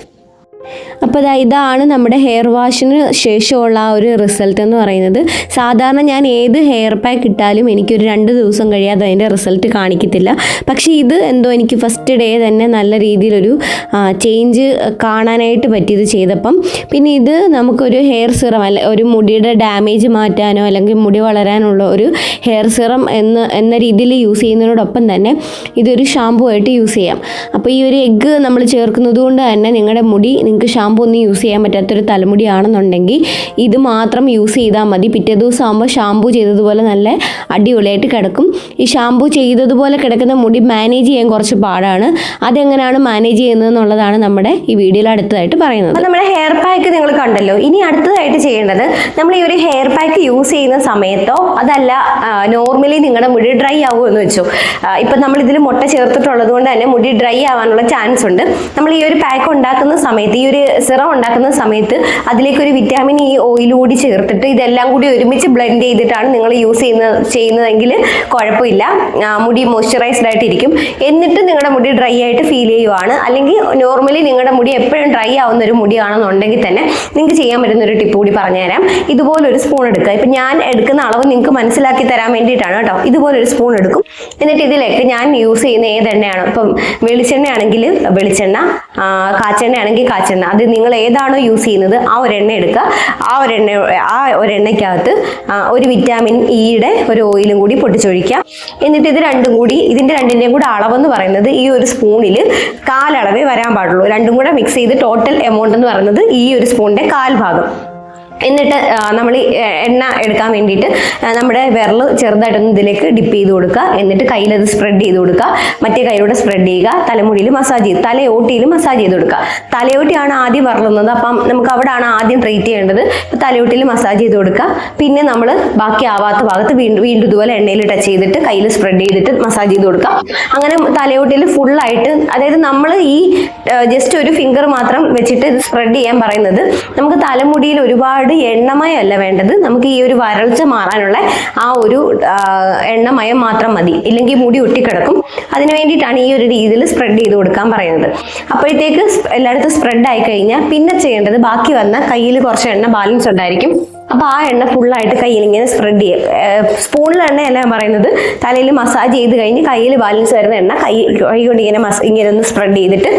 അപ്പോൾ ഇതാണ് നമ്മുടെ ഹെയർ വാഷിന് ശേഷമുള്ള ആ ഒരു റിസൾട്ട് എന്ന് പറയുന്നത്. സാധാരണ ഞാൻ ഏത് ഹെയർ പാക്ക് ഇട്ടാലും എനിക്കൊരു 2 ദിവസം കഴിയാതെ അതിൻ്റെ റിസൾട്ട് കാണിക്കത്തില്ല. പക്ഷേ ഇത് എന്തോ എനിക്ക് ഫസ്റ്റ് ഡേ തന്നെ നല്ല രീതിയിലൊരു ചേഞ്ച് കാണാനായിട്ട് പറ്റിയത് ചെയ്തപ്പം. പിന്നെ ഇത് നമുക്കൊരു ഹെയർ സിറം അല്ല, ഒരു മുടിയുടെ ഡാമേജ് മാറ്റാനോ അല്ലെങ്കിൽ മുടി വളരാനുള്ള ഒരു ഹെയർ സിറം എന്ന രീതിയിൽ യൂസ് ചെയ്യുന്നതിനോടൊപ്പം തന്നെ ഇതൊരു ഷാമ്പൂ ആയിട്ട് യൂസ് ചെയ്യാം. അപ്പോൾ ഈ ഒരു എഗ്ഗ് നമ്മൾ ചേർക്കുന്നത് കൊണ്ട് തന്നെ നിങ്ങളുടെ മുടി, നിങ്ങൾക്ക് ഷാമ്പൂ ഒന്നും യൂസ് ചെയ്യാൻ പറ്റാത്തൊരു തലമുടിയാണെന്നുണ്ടെങ്കിൽ ഇത് മാത്രം യൂസ് ചെയ്താൽ മതി. പിറ്റേ ദിവസം ആകുമ്പോൾ ഷാമ്പൂ ചെയ്തതുപോലെ നല്ല അടിപൊളിയായിട്ട് കിടക്കും. ഈ ഷാമ്പൂ ചെയ്തതുപോലെ കിടക്കുന്ന മുടി മാനേജ് ചെയ്യാൻ കുറച്ച് പാടാണ്. അതെങ്ങനെയാണ് മാനേജ് ചെയ്യുന്നത് എന്നുള്ളതാണ് നമ്മുടെ ഈ വീഡിയോയിൽ അടുത്തതായിട്ട് പറയുന്നത്. അപ്പോൾ നമ്മുടെ ഹെയർ പാക്ക് നിങ്ങൾ കണ്ടല്ലോ. ഇനി അടുത്തതായിട്ട് ചെയ്യേണ്ടത്, നമ്മൾ ഈ ഒരു ഹെയർ പാക്ക് യൂസ് ചെയ്യുന്ന സമയത്തോ അതല്ല നോർമലി നിങ്ങളുടെ മുടി ഡ്രൈ ആവുമെന്ന് വെച്ചു, ഇപ്പം നമ്മൾ ഇതിൽ മുട്ട ചേർത്തിട്ടുള്ളത് കൊണ്ട് തന്നെ മുടി ഡ്രൈ ആവാനുള്ള ചാൻസ് ഉണ്ട്. നമ്മൾ ഈ ഒരു പാക്ക് ഉണ്ടാക്കുന്ന സമയത്ത്, ഈ ഒരു സിറം ഉണ്ടാക്കുന്ന സമയത്ത് അതിലേക്ക് ഒരു വിറ്റാമിൻ ഇ ഓയിൽ കൂടി ചേർത്തിട്ട് ഇതെല്ലാം കൂടി ഒരുമിച്ച് ബ്ലെൻഡ് ചെയ്തിട്ടാണ് നിങ്ങൾ യൂസ് ചെയ്യുന്നതെങ്കിൽ കുഴപ്പമില്ല, മുടി മോയ്സ്ചറൈസ്ഡ് ആയിട്ടിരിക്കും. എന്നിട്ട് നിങ്ങളുടെ മുടി ഡ്രൈ ആയിട്ട് ഫീൽ ചെയ്യുവാണ്, അല്ലെങ്കിൽ നോർമലി നിങ്ങളുടെ മുടി എപ്പോഴും ഡ്രൈ ആവുന്ന ഒരു മുടിയാണെന്നുണ്ടെങ്കിൽ തന്നെ നിങ്ങൾക്ക് ചെയ്യാൻ പറ്റുന്ന ഒരു ടിപ്പ് കൂടി പറഞ്ഞുതരാം. ഇതുപോലൊരു സ്പൂൺ എടുക്കുക. ഇപ്പം ഞാൻ എടുക്കുന്ന അളവ് നിങ്ങൾക്ക് മനസ്സിലാക്കി തരാൻ വേണ്ടിയിട്ടാണ് കേട്ടോ. ഇതുപോലൊരു സ്പൂൺ എടുക്കും. എന്നിട്ട് ഇതിലേക്ക് ഞാൻ യൂസ് ചെയ്യുന്ന ഏതെണ്ണയാണ്, ഇപ്പം വെളിച്ചെണ്ണ ആണെങ്കിൽ വെളിച്ചെണ്ണ, കാച്ചെണ്ണ ആണെങ്കിൽ കാച്ചെണ്ണ, അത് നിങ്ങൾ ഏതാണോ യൂസ് ചെയ്യുന്നത് ആ ഒരു എണ്ണ എടുക്കുക. ആ ഒരു എണ്ണയ്ക്കകത്ത് ഒരു വിറ്റാമിൻ ഇയുടെ ഒരു ഓയിലും കൂടി പൊട്ടിച്ചൊഴിക്കുക. എന്നിട്ട് ഇത് ഇതിൻ്റെ രണ്ടിൻ്റെയും കൂടെ അളവെന്ന് പറയുന്നത് ഈ ഒരു സ്പൂണിൽ 1/4 അളവേ വരാൻ പാടുള്ളൂ. രണ്ടും കൂടെ മിക്സ് ചെയ്ത് ടോട്ടൽ എമൗണ്ട് എന്ന് പറയുന്നത് ഈ ഒരു സ്പൂണിൻ്റെ 1/4 ഭാഗം. എന്നിട്ട് നമ്മൾ എണ്ണ എടുക്കാൻ വേണ്ടിയിട്ട് നമ്മുടെ വിരൽ ചെറുതായിട്ടൊന്ന് ഇതിലേക്ക് ഡിപ്പ് ചെയ്ത് കൊടുക്കുക. എന്നിട്ട് കയ്യിലത് സ്പ്രെഡ് ചെയ്ത് കൊടുക്കുക. മറ്റേ കയ്യിലൂടെ സ്പ്രെഡ് ചെയ്യുക. തലമുടിയിൽ മസാജ് ചെയ്ത് തലയോട്ടിയിൽ മസാജ് ചെയ്ത് കൊടുക്കുക. തലയോട്ടിയാണ് ആദ്യം വരളുന്നത്, അപ്പം നമുക്ക് അവിടെയാണ് ആദ്യം ട്രീറ്റ് ചെയ്യേണ്ടത്. തലയോട്ടിയിൽ മസാജ് ചെയ്ത് കൊടുക്കുക. പിന്നെ നമ്മൾ ബാക്കി ആവാത്ത ഭാഗത്ത് വീണ്ടും ഇതുപോലെ എണ്ണയിൽ ടച്ച് ചെയ്തിട്ട് കയ്യിൽ സ്പ്രെഡ് ചെയ്തിട്ട് മസാജ് ചെയ്ത് കൊടുക്കുക. അങ്ങനെ തലയോട്ടിയിൽ ഫുള്ളായിട്ട്, അതായത് നമ്മൾ ഈ ജസ്റ്റ് ഒരു ഫിംഗർ മാത്രം വെച്ചിട്ട് ഇത് സ്പ്രെഡ് ചെയ്യാൻ പറയുന്നത്. നമുക്ക് തലമുടിയിൽ ഒരുപാട് എണ്ണമയമല്ല വേണ്ടത്, നമുക്ക് ഈ ഒരു വരൾച്ച മാറാനുള്ള ആ ഒരു എണ്ണമയം മാത്രം മതി, ഇല്ലെങ്കിൽ മുടി ഒട്ടിക്കിടക്കും. അതിന് വേണ്ടിയിട്ടാണ് ഈ ഒരു രീതിയിൽ സ്പ്രെഡ് ചെയ്ത് കൊടുക്കാൻ പറയുന്നത്. അപ്പോഴത്തേക്ക് എല്ലായിടത്തും സ്പ്രെഡ് ആയി കഴിഞ്ഞാൽ പിന്നെ ചെയ്യേണ്ടത്, ബാക്കി വന്ന കയ്യിൽ കുറച്ച് എണ്ണ ബാലൻസ് ഉണ്ടായിരിക്കും. അപ്പോൾ ആ എണ്ണ ഫുള്ളായിട്ട് കയ്യിൽ ഇങ്ങനെ സ്പ്രെഡ് ചെയ്യുക. സ്പൂണിൽ എണ്ണയല്ല പറയുന്നത്, തലയിൽ മസാജ് ചെയ്ത് കഴിഞ്ഞ് കയ്യിൽ ബാലൻസ് വരുന്ന എണ്ണ കൈ കൊണ്ട് ഇങ്ങനെ ഒന്ന് സ്പ്രെഡ് ചെയ്തിട്ട്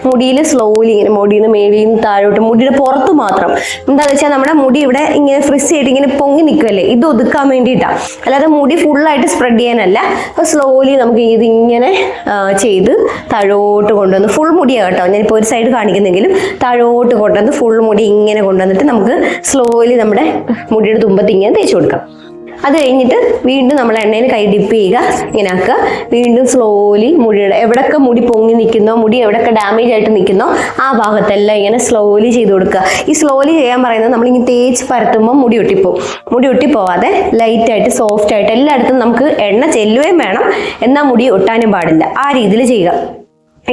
മുടിയിൽ സ്ലോലി ഇങ്ങനെ മുടിയിൽ നിന്ന് മേളിൽ നിന്ന് താഴോട്ട്, മുടിയുടെ പുറത്ത് മാത്രം. എന്താണെന്ന് വെച്ചാൽ നമ്മുടെ മുടി ഇവിടെ ഇങ്ങനെ ഫ്രിസ് ചെയ്തിട്ട് ഇങ്ങനെ പൊങ്ങി നിൽക്കുമല്ലേ, ഇത് ഒതുക്കാൻ വേണ്ടിയിട്ടാണ്, അല്ലാതെ മുടി ഫുള്ളായിട്ട് സ്പ്രെഡ് ചെയ്യാനല്ല. അപ്പോൾ സ്ലോലി നമുക്ക് ഇതിങ്ങനെ ചെയ്ത് താഴോട്ട് കൊണ്ടുവന്ന്, ഫുൾ മുടിയാണ് കേട്ടോ, ഞാനിപ്പോൾ ഒരു സൈഡ് കാണിക്കുന്നെങ്കിലും താഴോട്ട് കൊണ്ടുവന്ന് ഫുൾ മുടി ഇങ്ങനെ കൊണ്ടുവന്നിട്ട് നമുക്ക് സ്ലോലി നമ്മുടെ മുടിയുടെ തുമ്പത്ത് ഇങ്ങനെ തേച്ച് കൊടുക്കാം. അത് കഴിഞ്ഞിട്ട് വീണ്ടും നമ്മൾ എണ്ണയിൽ കൈ ഡിപ്പ് ചെയ്യുക, ഇങ്ങനെ ആക്കുക. വീണ്ടും സ്ലോലി മുടിയുടെ എവിടെയൊക്കെ മുടി പൊങ്ങി നിൽക്കുന്നോ, മുടി എവിടെയൊക്കെ ഡാമേജ് ആയിട്ട് നിൽക്കുന്നോ ആ ഭാഗത്തെല്ലാം ഇങ്ങനെ സ്ലോലി ചെയ്ത് കൊടുക്കുക. ഈ സ്ലോലി ചെയ്യാൻ പറയുന്നത്, നമ്മളിങ്ങനെ തേച്ച് പരത്തുമ്പോൾ മുടി ഒട്ടിപ്പോവും. മുടി ഒട്ടിപ്പോവാതെ ലൈറ്റായിട്ട് സോഫ്റ്റ് ആയിട്ട് എല്ലായിടത്തും നമുക്ക് എണ്ണ ചെല്ലുകയും വേണം, എന്നാൽ മുടി ഒട്ടാനും പാടില്ല. ആ രീതിയിൽ ചെയ്യുക.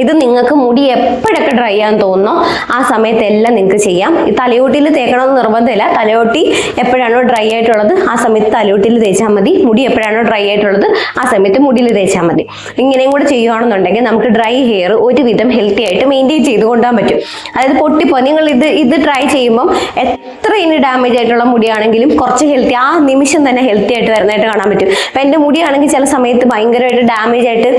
ഇത് നിങ്ങൾക്ക് മുടി എപ്പോഴൊക്കെ ഡ്രൈ ചെയ്യാൻ തോന്നുന്നോ ആ സമയത്തെല്ലാം നിങ്ങൾക്ക് ചെയ്യാം. ഈ തലയോട്ടിയിൽ തേക്കണമെന്ന് നിർബന്ധമില്ല. തലയോട്ടി എപ്പോഴാണോ ഡ്രൈ ആയിട്ടുള്ളത് ആ സമയത്ത് തലയോട്ടിയിൽ തേച്ചാൽ മതി. മുടി എപ്പോഴാണോ ഡ്രൈ ആയിട്ടുള്ളത് ആ സമയത്ത് മുടിയിൽ തേച്ചാൽ മതി. ഇങ്ങനെയും കൂടെ ചെയ്യുകയാണെന്നുണ്ടെങ്കിൽ നമുക്ക് ഡ്രൈ ഹെയർ ഒരുവിധം ഹെൽത്തി ആയിട്ട് മെയിൻറ്റെയിൻ ചെയ്ത് കൊണ്ടുപോകാൻ പറ്റും. അതായത് പൊട്ടിപ്പോ നിങ്ങൾ ഇത് ട്രൈ ചെയ്യുമ്പം എത്ര ഇനി ഡാമേജ് ആയിട്ടുള്ള മുടിയാണെങ്കിലും കുറച്ച് ഹെൽത്തി, ആ നിമിഷം തന്നെ ഹെൽത്തി ആയിട്ട് വരുന്നതായിട്ട് കാണാൻ പറ്റും. അപ്പം എൻ്റെ മുടിയാണെങ്കിൽ ചില സമയത്ത് ഭയങ്കരമായിട്ട് ഡാമേജ് ആയിട്ട്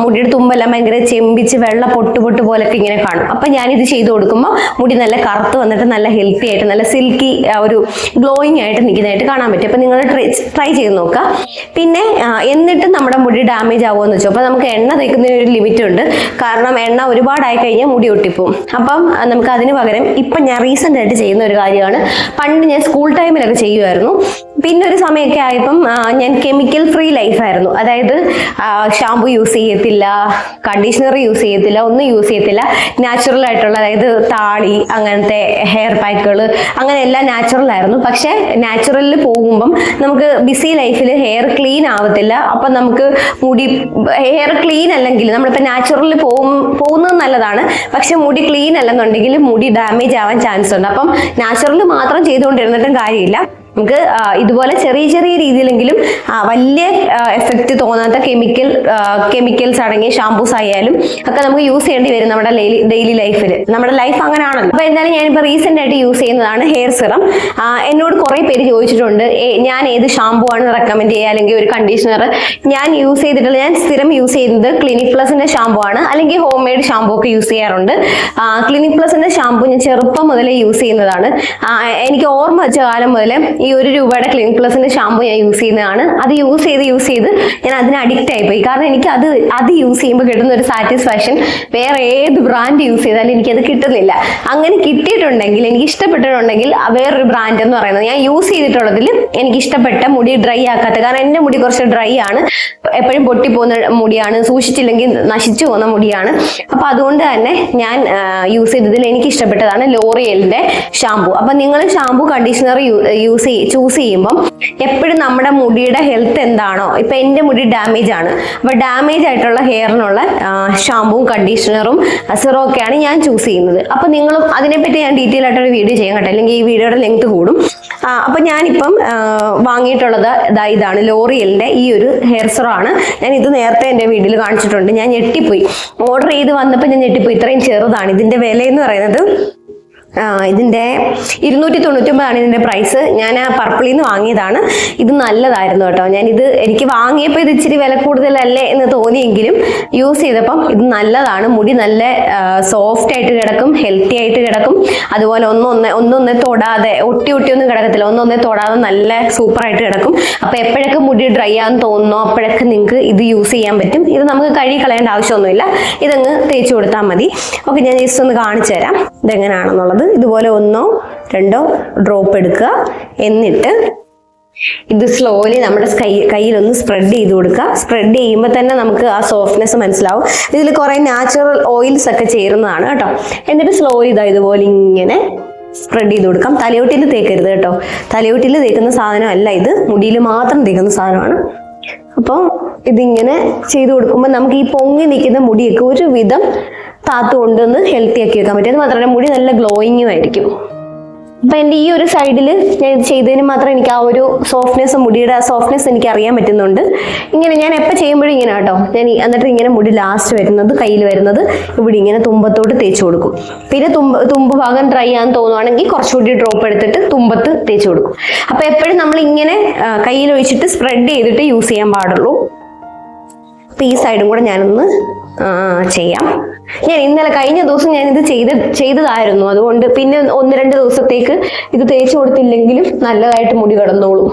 മുടിയുടെ തുമ്പെല്ലാം ഭയങ്കര ചെമ്പിച്ച് വെള്ള പൊട്ട് പോലൊക്കെ ഇങ്ങനെ കാണും. അപ്പം ഞാനിത് ചെയ്ത് കൊടുക്കുമ്പോൾ മുടി നല്ല കറുത്ത് വന്നിട്ട് നല്ല ഹെൽത്തി ആയിട്ട് നല്ല സിൽക്കി ഒരു ഗ്ലോയിങ് ആയിട്ട് നിൽക്കുന്നതായിട്ട് കാണാൻ പറ്റും. അപ്പം നിങ്ങൾ ട്രൈ ചെയ്ത് നോക്കുക. പിന്നെ എന്നിട്ട് നമ്മുടെ മുടി ഡാമേജ് ആവുമെന്ന് വെച്ചോ, അപ്പോൾ നമുക്ക് എണ്ണ തേക്കുന്നതിന് ഒരു ലിമിറ്റ് ഉണ്ട്. കാരണം എണ്ണ ഒരുപാടായി കഴിഞ്ഞാൽ മുടി ഒട്ടിപ്പോവും. അപ്പം നമുക്ക് അതിന് പകരം ഇപ്പം ഞാൻ റീസെൻ്റ് ആയിട്ട് ചെയ്യുന്ന ഒരു കാര്യമാണ്, പണ്ട് ഞാൻ സ്കൂൾ ടൈമിലൊക്കെ ചെയ്യുമായിരുന്നു. പിന്നെ ഒരു സമയമൊക്കെ ആയപ്പം ഞാൻ കെമിക്കൽ ഫ്രീ ലൈഫായിരുന്നു. അതായത് ഷാമ്പു യൂസ് ചെയ്യത്തില്ല, കണ്ടീഷണർ യൂസ് ചെയ്യത്തില്ല, ഒന്നും യൂസ് ചെയ്യത്തില്ല. നാച്ചുറൽ ആയിട്ടുള്ള, അതായത് താളി അങ്ങനത്തെ ഹെയർ പാക്കുകൾ അങ്ങനെ എല്ലാം നാച്ചുറൽ ആയിരുന്നു. പക്ഷെ നാച്ചുറലിൽ പോകുമ്പം നമുക്ക് ബിസി ലൈഫിൽ ഹെയർ ക്ലീൻ ആവത്തില്ല. അപ്പം നമുക്ക് മുടി ഹെയർ ക്ലീൻ അല്ലെങ്കിൽ നമ്മളിപ്പോൾ നാച്ചുറലിൽ പോകുന്നത് നല്ലതാണ്, പക്ഷെ മുടി ക്ലീൻ അല്ലെന്നുണ്ടെങ്കിൽ മുടി ഡാമേജ് ആവാൻ ചാൻസ് ഉണ്ട്. അപ്പം നാച്ചുറൽ മാത്രം ചെയ്തുകൊണ്ടിരുന്നിട്ടും കാര്യമില്ല. നമുക്ക് ഇതുപോലെ ചെറിയ രീതിയിലെങ്കിലും വലിയ എഫക്റ്റ് തോന്നാത്ത കെമിക്കൽസ് അടങ്ങിയ ഷാമ്പൂസ് ആയാലും ഒക്കെ നമുക്ക് യൂസ് ചെയ്യേണ്ടി വരും നമ്മുടെ ഡെയിലി ലൈഫിൽ. നമ്മുടെ ലൈഫ് അങ്ങനെ ആണല്ലോ. അപ്പോൾ എന്തായാലും ഞാനിപ്പോൾ റീസെൻ്റ് ആയിട്ട് യൂസ് ചെയ്യുന്നതാണ് ഹെയർ സിറം. എന്നോട് കുറേ പേര് ചോദിച്ചിട്ടുണ്ട് ഞാൻ ഏത് ഷാമ്പൂ ആണ് റെക്കമെൻഡ് ചെയ്യുക, അല്ലെങ്കിൽ ഒരു കണ്ടീഷണർ. ഞാൻ യൂസ് ചെയ്തിട്ടുള്ള, ഞാൻ സ്ഥിരം യൂസ് ചെയ്യുന്നത് ക്ലിനിക് പ്ലസിൻ്റെ ഷാമ്പൂ ആണ്, അല്ലെങ്കിൽ ഹോം മെയ്ഡ് ഷാമ്പൂ ഒക്കെ യൂസ് ചെയ്യാറുണ്ട്. ക്ലിനിക് പ്ലസിൻ്റെ ഷാമ്പൂ ഞാൻ ചെറുപ്പം മുതലേ യൂസ് ചെയ്യുന്നതാണ്. എനിക്ക് ഓർമ്മ വെച്ച കാലം മുതലേ ഈ ₹1 ക്ലിനിക് പ്ലസിന്റെ ഷാമ്പൂ ഞാൻ യൂസ് ചെയ്യുന്നതാണ്. അത് യൂസ് ചെയ്ത് ഞാൻ അതിന് അഡിക്റ്റ് ആയിപ്പോയി. കാരണം എനിക്ക് അത് യൂസ് ചെയ്യുമ്പോൾ കിട്ടുന്ന ഒരു സാറ്റിസ്ഫാക്ഷൻ വേറെ ഏത് ബ്രാൻഡ് യൂസ് ചെയ്താലും എനിക്കത് കിട്ടുന്നില്ല. അങ്ങനെ കിട്ടിയിട്ടുണ്ടെങ്കിൽ, എനിക്ക് ഇഷ്ടപ്പെട്ടിട്ടുണ്ടെങ്കിൽ വേറൊരു ബ്രാൻഡ് എന്ന് പറയുന്നത് ഞാൻ യൂസ് ചെയ്തിട്ടുള്ളതിൽ എനിക്ക് ഇഷ്ടപ്പെട്ട, മുടി ഡ്രൈ ആക്കാത്ത, കാരണം എൻ്റെ മുടി കുറച്ച് ഡ്രൈ ആണ്, എപ്പോഴും പൊട്ടിപ്പോകുന്ന മുടിയാണ്, സൂക്ഷിച്ചില്ലെങ്കിൽ നശിച്ചു പോകുന്ന മുടിയാണ്. അപ്പോൾ അതുകൊണ്ട് തന്നെ ഞാൻ യൂസ് ചെയ്തതിൽ എനിക്ക് ഇഷ്ടപ്പെട്ടതാണ് ലോറിയലിന്റെ ഷാമ്പൂ. അപ്പം നിങ്ങൾ ഷാമ്പൂ കണ്ടീഷണർ ചൂസ് ചെയ്യുമ്പം എപ്പോഴും നമ്മുടെ മുടിയുടെ ഹെൽത്ത് എന്താണോ, ഇപ്പൊ എൻ്റെ മുടി ഡാമേജ് ആണ്, അപ്പൊ ഡാമേജ് ആയിട്ടുള്ള ഹെയറിനുള്ള ഷാമ്പൂവും കണ്ടീഷണറും സിറോ ഒക്കെയാണ് ഞാൻ ചൂസ് ചെയ്യുന്നത്. അപ്പൊ നിങ്ങളും അതിനെപ്പറ്റി ഞാൻ ഡീറ്റെയിൽ ആയിട്ടൊരു വീഡിയോ ചെയ്യാൻ കേട്ടോ, അല്ലെങ്കിൽ ഈ വീഡിയോയുടെ ലെങ്ത് കൂടും. അപ്പൊ ഞാനിപ്പം വാങ്ങിയിട്ടുള്ളത് ഇതാണ് ലോറിയലിന്റെ ഈ ഒരു ഹെയർ സിറോ ആണ്. ഞാൻ ഇത് നേരത്തെ എൻ്റെ വീഡിയോയിൽ കാണിച്ചിട്ടുണ്ട്. ഞാൻ ഞെട്ടിപ്പോയി, ഓർഡർ ചെയ്ത് വന്നപ്പോൾ ഞാൻ ഞെട്ടിപ്പോയി, ഇത്രയും ചെറുതാണ്. ഇതിന്റെ വില എന്ന് പറയുന്നത് ഇതിൻ്റെ 299 ഇതിൻ്റെ പ്രൈസ്. ഞാൻ പർപ്പിളിൽ നിന്ന് വാങ്ങിയതാണ്. ഇത് നല്ലതായിരുന്നു കേട്ടോ. എനിക്ക് വാങ്ങിയപ്പോൾ ഇത് ഇച്ചിരി വില കൂടുതലല്ലേ എന്ന് തോന്നിയെങ്കിലും യൂസ് ചെയ്തപ്പം ഇത് നല്ലതാണ്. മുടി നല്ല സോഫ്റ്റ് ആയിട്ട് കിടക്കും, ഹെൽത്തി ആയിട്ട് കിടക്കും. അതുപോലെ ഒന്നൊന്നേ തൊടാതെ ഒട്ടിയൊന്നും കിടക്കത്തില്ല, ഒന്നൊന്നേ തൊടാതെ നല്ല സൂപ്പറായിട്ട് കിടക്കും. അപ്പോൾ എപ്പോഴൊക്കെ മുടി ഡ്രൈ ആണെന്ന് തോന്നുന്നോ അപ്പോഴൊക്കെ നിങ്ങൾക്ക് ഇത് യൂസ് ചെയ്യാൻ പറ്റും. ഇത് നമുക്ക് കഴുകി കളയേണ്ട ആവശ്യമൊന്നുമില്ല, ഇതങ്ങ് തേച്ച് കൊടുത്താൽ മതി. ഓക്കെ, ഞാൻ ജസ്റ്റ് ഒന്ന് കാണിച്ചു തരാം. ഇതെങ്ങനെയാണെന്നുള്ളത്. ഇതുപോലെ 1 2 ഡ്രോപ്പ് എടുക്കുക. എന്നിട്ട് ഇത് സ്ലോലി നമ്മുടെ കയ്യിലൊന്ന് സ്പ്രെഡ് ചെയ്ത് കൊടുക്കുക. സ്പ്രെഡ് ചെയ്യുമ്പോൾ തന്നെ നമുക്ക് ആ സോഫ്റ്റ്നെസ് മനസ്സിലാവും. ഇതിൽ കുറേ നാച്ചുറൽ ഓയിൽസ് ഒക്കെ ചേരുന്നതാണ് കേട്ടോ. എന്നിട്ട് സ്ലോലി ഇതുപോലെ ഇങ്ങനെ സ്പ്രെഡ് ചെയ്ത് കൊടുക്കാം. തലയോട്ടിയിൽ തേക്കരുത് കേട്ടോ. തലയോട്ടിയിൽ തേക്കുന്ന സാധനം അല്ല ഇത്, മുടിയിൽ മാത്രം തേക്കുന്ന സാധനമാണ്. അപ്പോൾ ഇതിങ്ങനെ ചെയ്ത് കൊടുക്കുമ്പോൾ നമുക്ക് ഈ പൊങ്ങി നിൽക്കുന്ന മുടിയൊക്കെ ഒരുവിധം താത്തു കൊണ്ടുവന്ന് ഹെൽത്തി ആക്കി വെക്കാൻ പറ്റും. അത് മാത്രമല്ല മുടി നല്ല ഗ്ലോയിങ്ങും ആയിരിക്കും. അപ്പം എൻ്റെ ഈ ഒരു സൈഡിൽ ഞാൻ ഇത് ചെയ്തതിന് മാത്രം എനിക്ക് ആ ഒരു സോഫ്റ്റ്നെസ്, മുടിയുടെ ആ സോഫ്റ്റ്നെസ് എനിക്ക് അറിയാൻ പറ്റുന്നുണ്ട്. ഇങ്ങനെ ഞാൻ എപ്പോൾ ചെയ്യുമ്പോഴും ഇങ്ങനെ കേട്ടോ, ഞാൻ എന്നിട്ട് ഇങ്ങനെ മുടി ലാസ്റ്റ് വരുന്നത്, കയ്യിൽ വരുന്നത് ഇവിടെ ഇങ്ങനെ തുമ്പത്തോട്ട് തേച്ച് കൊടുക്കും. പിന്നെ തുമ്പ് ഭാഗം ഡ്രൈ ആണെന്ന് തോന്നുവാണെങ്കിൽ കുറച്ചുകൂടി ഡ്രോപ്പ് എടുത്തിട്ട് തുമ്പത്ത് തേച്ച് കൊടുക്കും. അപ്പോൾ എപ്പോഴും നമ്മൾ ഇങ്ങനെ കയ്യിൽ ഒഴിച്ചിട്ട് സ്പ്രെഡ് ചെയ്തിട്ട് യൂസ് ചെയ്യാൻ പാടുള്ളൂ. അപ്പോൾ ഈ സൈഡും കൂടെ ഞാനൊന്ന് ചെയ്യാം. ഞാൻ ഇന്നലെ കഴിഞ്ഞ ദിവസം ഞാൻ ഇത് ചെയ്തതായിരുന്നു. അതുകൊണ്ട് പിന്നെ 1-2 ദിവസത്തേക്ക് ഇത് തേച്ച് കൊടുത്തില്ലെങ്കിലും നല്ലതായിട്ട് മുടി കിടന്നോളൂ.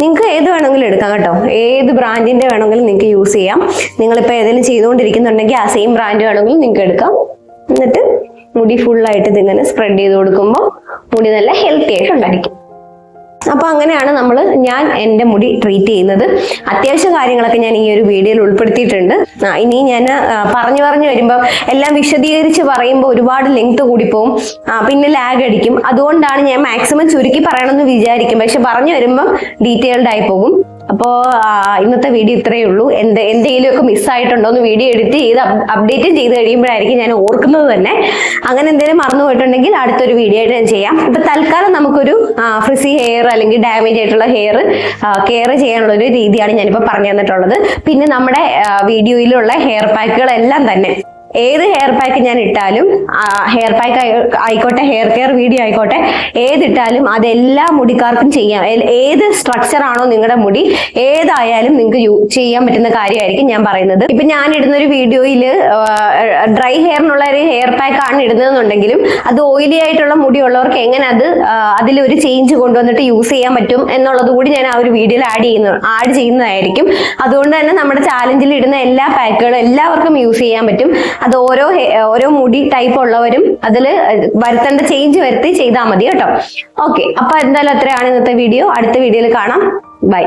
നിങ്ങൾക്ക് ഏത് വേണമെങ്കിലും എടുക്കാം കേട്ടോ. ഏത് ബ്രാൻഡിന്റെ വേണമെങ്കിലും നിങ്ങൾക്ക് യൂസ് ചെയ്യാം. നിങ്ങളിപ്പോൾ ഏതെങ്കിലും ചെയ്തുകൊണ്ടിരിക്കുന്നുണ്ടെങ്കിൽ ആ സെയിം ബ്രാൻഡ് വേണമെങ്കിലും നിങ്ങൾക്ക് എടുക്കാം. എന്നിട്ട് മുടി ഫുള്ളായിട്ട് ഇതിങ്ങനെ സ്പ്രെഡ് ചെയ്ത് കൊടുക്കുമ്പോൾ മുടി നല്ല ഹെൽത്തി ആയിട്ട് ഉണ്ടായിരിക്കും. അപ്പോൾ അങ്ങനെയാണ് ഞാൻ എൻ്റെ മുടി ട്രീറ്റ് ചെയ്യുന്നത്. അത്യാവശ്യ കാര്യങ്ങളൊക്കെ ഞാൻ ഈ ഒരു വീഡിയോയിൽ ഉൾപ്പെടുത്തിയിട്ടുണ്ട്. ഇനി ഞാൻ പറഞ്ഞു വരുമ്പോൾ എല്ലാം വിശദീകരിച്ച് പറയുമ്പോൾ ഒരുപാട് ലെങ്ത് കൂടിപ്പോവും, പിന്നെ ലാഗ് അടിക്കും. അതുകൊണ്ടാണ് ഞാൻ മാക്സിമം ചുരുക്കി പറയണമെന്ന് വിചാരിക്കും, പക്ഷെ പറഞ്ഞു വരുമ്പോൾ ഡീറ്റെയിൽഡ് ആയി പോകും. അപ്പോൾ ഇന്നത്തെ വീഡിയോ ഇത്രയേ ഉള്ളൂ. എന്തെങ്കിലുമൊക്കെ മിസ്സായിട്ടുണ്ടോ എന്ന് വീഡിയോ എഡിറ്റ് ചെയ്ത് അപ്ഡേറ്റ് ചെയ്ത് കഴിയുമ്പോഴായിരിക്കും ഞാൻ ഓർക്കുന്നത് തന്നെ. അങ്ങനെ എന്തെങ്കിലും മറന്നു പോയിട്ടുണ്ടെങ്കിൽ അടുത്തൊരു വീഡിയോ ആയിട്ട് ഞാൻ ചെയ്യാം. ഇപ്പൊ തൽക്കാലം നമുക്കൊരു ഫ്രിസി ഹെയർ അല്ലെങ്കിൽ ഡാമേജ് ആയിട്ടുള്ള ഹെയർ കെയർ ചെയ്യാനുള്ള ഒരു രീതിയാണ് ഞാനിപ്പോൾ പറഞ്ഞു തന്നിട്ടുള്ളത്. പിന്നെ നമ്മുടെ വീഡിയോയിലുള്ള ഹെയർ പാക്കുകളെല്ലാം തന്നെ ഏത് ഹെയർ പാക്ക് ഞാൻ ഇട്ടാലും, ഹെയർ പാക്ക് ആയിക്കോട്ടെ, ഹെയർ കെയർ വീഡിയോ ആയിക്കോട്ടെ, ഏതിട്ടാലും അതെല്ലാ മുടിക്കാർക്കും ചെയ്യാം. ഏത് സ്ട്രക്ചർ ആണോ നിങ്ങളുടെ മുടി, ഏതായാലും നിങ്ങൾക്ക് ചെയ്യാൻ പറ്റുന്ന കാര്യമായിരിക്കും ഞാൻ പറയുന്നത്. ഇപ്പൊ ഞാൻ ഇടുന്ന ഒരു വീഡിയോയിൽ ഡ്രൈ ഹെയറിനുള്ള ഒരു ഹെയർ പാക്ക് ആണ് ഇടുന്നതെന്നുണ്ടെങ്കിലും അത് ഓയിലി ആയിട്ടുള്ള മുടി ഉള്ളവർക്ക് എങ്ങനെ അതിലൊരു ചേഞ്ച് കൊണ്ടുവന്നിട്ട് യൂസ് ചെയ്യാൻ പറ്റും എന്നുള്ളത് കൂടി ഞാൻ ആ ഒരു വീഡിയോയിൽ ആഡ് ചെയ്യുന്നതായിരിക്കും. അതുകൊണ്ട് തന്നെ നമ്മുടെ ചാലഞ്ചിൽ ഇടുന്ന എല്ലാ പാക്കുകളും എല്ലാവർക്കും യൂസ് ചെയ്യാൻ പറ്റും. അത് ഓരോ മുടി ടൈപ്പ് ഉള്ളവരും അതിൽ വരുത്തേണ്ട ചേഞ്ച് വരുത്തി ചെയ്താൽ മതി കേട്ടോ. ഓക്കെ, അപ്പൊ എന്തായാലും അത്രയാണ് ഇന്നത്തെ വീഡിയോ. അടുത്ത വീഡിയോയിൽ കാണാം. ബൈ.